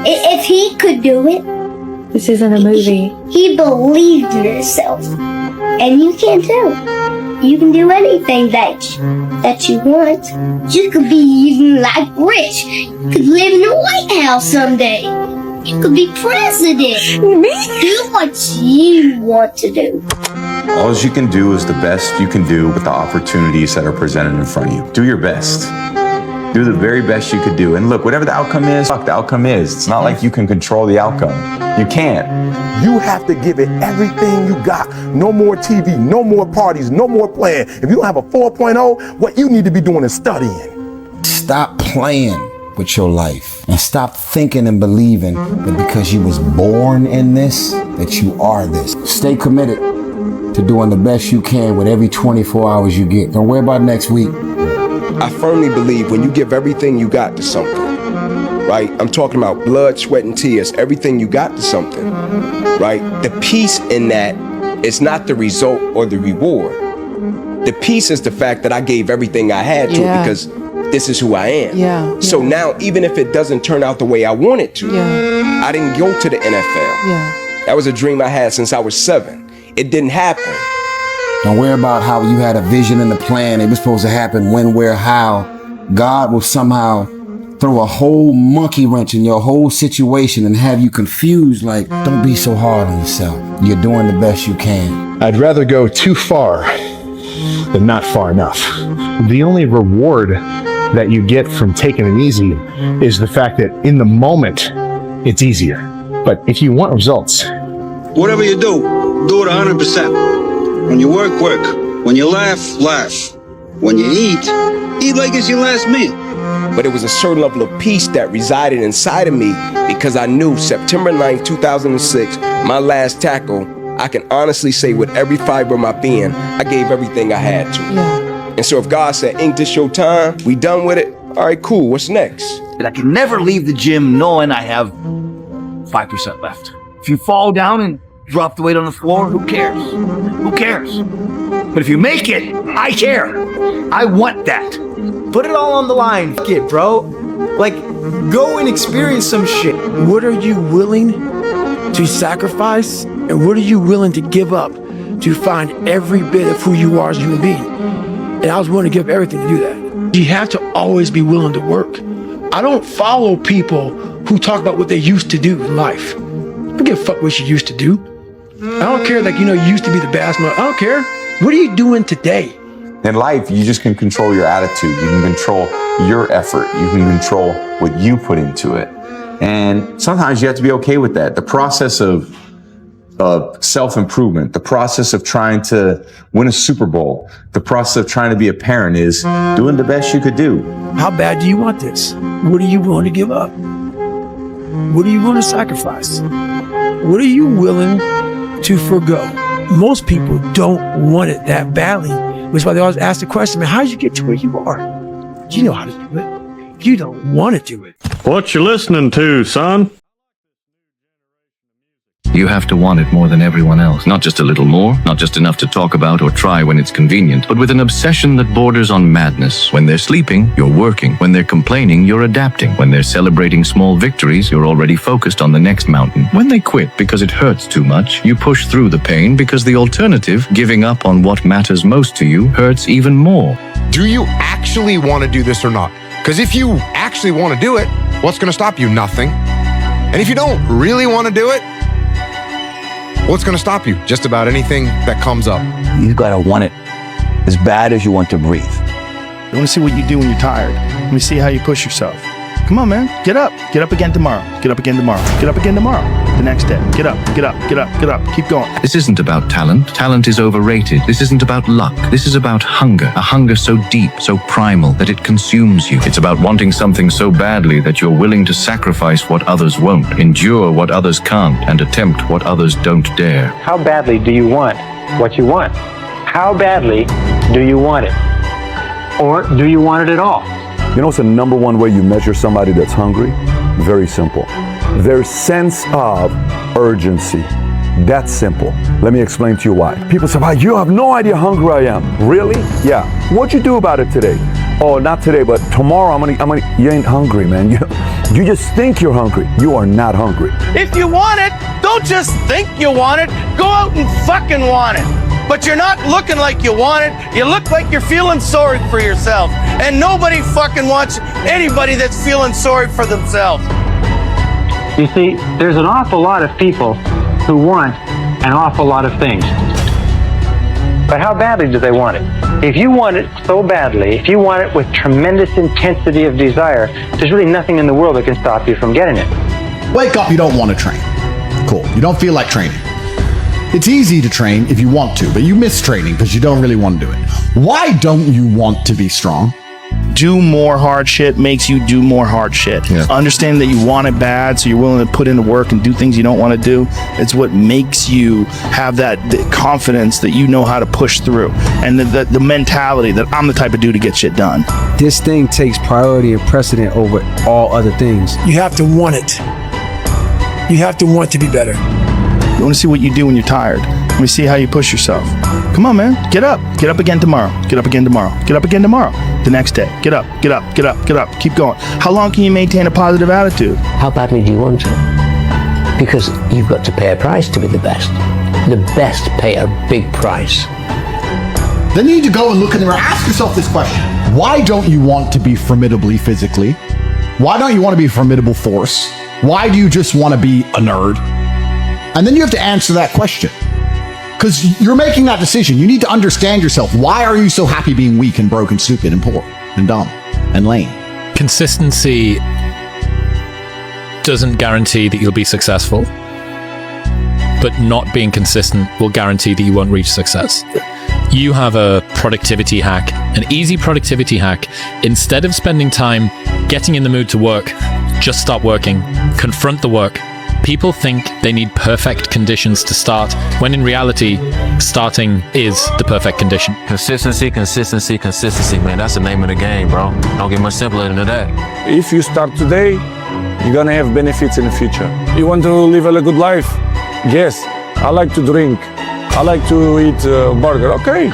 If he could do it, This isn't a movie. he believed in himself. And you can too. You can do anything that you want. You could be even like rich. You could live in the White House someday. You could be president. Me? Do what you want to do. All you can do is the best you can do with the opportunities that are presented in front of you. Do your best. Do the very best you could do. And look, whatever the outcome is, fuck, the outcome is. It's not like you can control the outcome. You can't. You have to give it everything you got. No more TV, no more parties, no more playing. If you don't have a 4.0, what you need to be doing is studying. Stop playing with your life and stop thinking and believing that because you was born in this, that you are this. Stay committed to doing the best you can with every 24 hours you get. Don't worry about next week. I firmly believe when you give everything you got to something, right? I'm talking about blood, sweat, and tears, everything you got to something, right? The peace in that is not the result or the reward. The peace is the fact that I gave everything I had to it because this is who I am. So now, even if it doesn't turn out the way I want it to, I didn't go to the NFL. That was a dream I had since I was 7. It didn't happen. Don't worry about how you had a vision and a plan. It was supposed to happen when, where, how. God will somehow throw a whole monkey wrench in your whole situation and have you confused like, don't be so hard on yourself. You're doing the best you can. I'd rather go too far than not far enough. The only reward that you get from taking it easy is the fact that in the moment, it's easier. But if you want results, whatever you do it 100%. When you work, work. When you laugh, laugh. When you eat like it's your last meal. But it was a certain level of peace that resided inside of me because I knew September 9th, 2006, my last tackle, I can honestly say with every fiber of my being, I gave everything I had to. And so if God said, "Ain't this your time? We done with it? All right, cool, what's next?" I can never leave the gym knowing I have 5% left. If you fall down and drop the weight on the floor, who cares? Who cares? But if you make it, I care. I want that. Put it all on the line. Fuck it, bro. Like, go and experience some shit. What are you willing to sacrifice? And what are you willing to give up to find every bit of who you are as a human being? And I was willing to give everything to do that. You have to always be willing to work. I don't follow people who talk about what they used to do in life. I don't give a fuck what you used to do. I don't care, like, you used to be the best. I don't care. What are you doing today? In life, you just can control your attitude. You can control your effort. You can control what you put into it. And sometimes you have to be okay with that. The process of self-improvement, the process of trying to win a Super Bowl, the process of trying to be a parent is doing the best you could do. How bad do you want this? What are you willing to give up? What are you willing to sacrifice? What are you willing to forgo? Most people don't want it that badly, which is why they always ask the question, man, how did you get to where you are? You know how to do it. You don't want to do it. What you listening to, son? You have to want it more than everyone else. Not just a little more, not just enough to talk about or try when it's convenient, but with an obsession that borders on madness. When they're sleeping, you're working. When they're complaining, you're adapting. When they're celebrating small victories, you're already focused on the next mountain. When they quit because it hurts too much, you push through the pain because the alternative, giving up on what matters most to you, hurts even more. Do you actually want to do this or not? Because if you actually want to do it, what's going to stop you? Nothing. And if you don't really want to do it, what's going to stop you? Just about anything that comes up. You gotta want it as bad as you want to breathe. I want to see what you do when you're tired. Let me see how you push yourself. Come on, man. Get up. Get up again tomorrow. Get up again tomorrow. Get up again tomorrow. The next day. Get up. Get up. Get up. Get up. Keep going. This isn't about talent. Talent is overrated. This isn't about luck. This is about hunger. A hunger so deep, so primal, that it consumes you. It's about wanting something so badly that you're willing to sacrifice what others won't, endure what others can't, and attempt what others don't dare. How badly do you want what you want? How badly do you want it? Or do you want it at all? You know what's the number one way you measure somebody that's hungry? Very simple. Their sense of urgency. That's simple. Let me explain to you why. People say, "Wow, you have no idea how hungry I am." Really? Yeah. What'd you do about it today? oh, not today, but tomorrow I'm gonna, you ain't hungry, man. You just think you're hungry. You are not hungry. If you want it, don't just think you want it. Go out and fucking want it. But you're not looking like you want it. You look like you're feeling sorry for yourself. And nobody fucking wants anybody that's feeling sorry for themselves. You see, there's an awful lot of people who want an awful lot of things. But how badly do they want it? If you want it so badly, if you want it with tremendous intensity of desire, there's really nothing in the world that can stop you from getting it. Wake up, you don't want to train. Cool. You don't feel like training. It's easy to train if you want to, but you miss training because you don't really want to do it. Why don't you want to be strong? Do more hard shit makes you do more hard shit. Yeah. Understand that you want it bad, so you're willing to put in the work and do things you don't want to do. It's what makes you have that confidence that you know how to push through, and the mentality that I'm the type of dude to get shit done. This thing takes priority and precedent over all other things. You have to want it. You have to want to be better. You want to see what you do when you're tired. Let me see how you push yourself. Come on, man. Get up. Get up again tomorrow. Get up again tomorrow. Get up again tomorrow. The next day. Get up. Get up. Get up. Get up. Keep going. How long can you maintain a positive attitude? How badly do you want it? Because you've got to pay a price to be the best. The best pay a big price. Then you need to go and look in the mirror. Ask yourself this question. Why don't you want to be formidably physically? Why don't you want to be a formidable force? Why do you just want to be a nerd? And then you have to answer that question. Because you're making that decision. You need to understand yourself. Why are you so happy being weak and broke and stupid and poor and dumb and lame? Consistency doesn't guarantee that you'll be successful, but not being consistent will guarantee that you won't reach success. You have a productivity hack, an easy productivity hack. Instead of spending time getting in the mood to work, just stop working, confront the work. People think they need perfect conditions to start, when in reality, starting is the perfect condition. Consistency, consistency, consistency, man. That's the name of the game, bro. Don't get much simpler than that. If you start today, you're gonna have benefits in the future. You want to live a good life? Yes. I like to drink. I like to eat burger. Okay.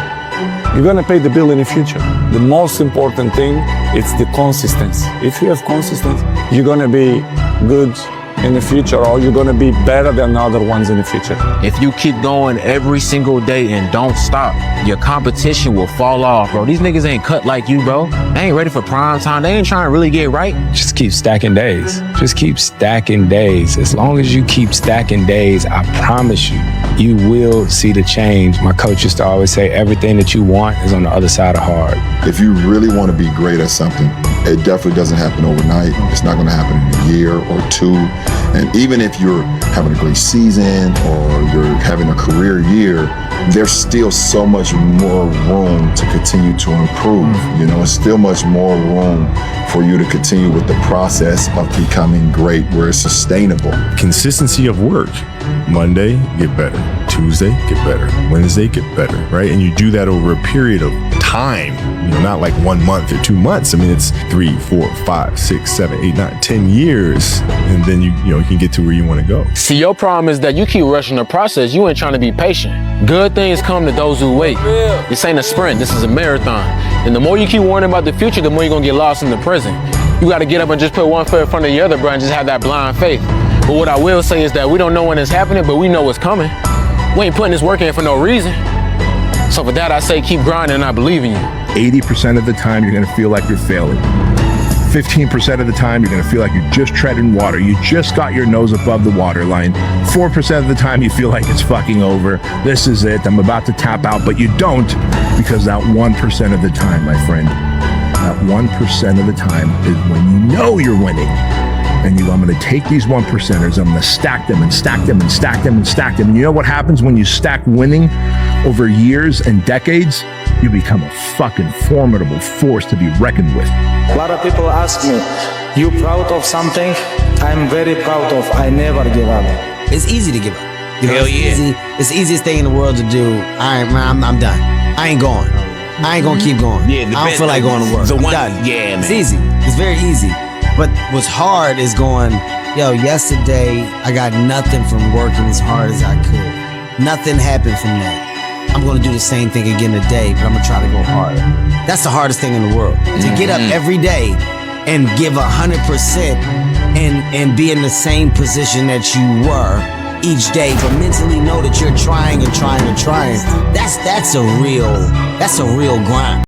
You're gonna pay the bill in the future. The most important thing is the consistency. If you have consistency, you're gonna be good in the future, or you're gonna be better than other ones in the future. If you keep going every single day and don't stop, your competition will fall off, bro. These niggas ain't cut like you, bro. They ain't ready for prime time. They ain't trying to really get right. Just keep stacking days. Just keep stacking days. As long as you keep stacking days, I promise you, you will see the change. My coach used to always say, everything that you want is on the other side of hard. If you really want to be great at something, it definitely doesn't happen overnight. It's not going to happen in a year or two. And even if you're having a great season or you're having a career year, there's still so much more room to continue to improve. You know, it's still much more room for you to continue with the process of becoming great, where it's sustainable. Consistency of work. Monday, get better. Tuesday, get better. Wednesday, get better, right? And you do that over a period of time, you know, not like 1 month or 2 months. I mean, it's 3, 4, 5, 6, 7, 8, 9, 10 years. And then you can get to where you want to go. See, your problem is that you keep rushing the process. You ain't trying to be patient. Good things come to those who wait. This ain't a sprint. This is a marathon. And the more you keep worrying about the future, the more you're going to get lost in the present. You got to get up and just put one foot in front of the other, bro, and just have that blind faith. But what I will say is that we don't know when it's happening, but we know what's coming. We ain't putting this work in for no reason. So for that, I say keep grinding, and I believe in you. 80% of the time, you're gonna feel like you're failing. 15% of the time, you're gonna feel like you're just treading water. You just got your nose above the waterline. 4% of the time, you feel like it's fucking over. This is it, I'm about to tap out, but you don't, because that 1% of the time, my friend, that 1% of the time is when you know you're winning. And I'm gonna take these 1%ers, I'm gonna stack them and stack them and stack them and stack them. And you know what happens when you stack winning over years and decades? You become a fucking formidable force to be reckoned with. A lot of people ask me, you proud of something? I'm very proud of, I never give up. It's easy to give up. You know, Hell yeah. It's the easiest thing in the world to do. I'm done. I ain't going. I ain't gonna keep going. Yeah, I don't feel like going to work. I'm done. Yeah, man. It's easy. It's very easy. But what's hard is going, yesterday I got nothing from working as hard as I could. Nothing happened from that. I'm gonna do the same thing again today, but I'm gonna try to go harder. That's the hardest thing in the world. To get up every day and give 100% and be in the same position that you were each day, but mentally know that you're trying and trying and trying. That's a real grind.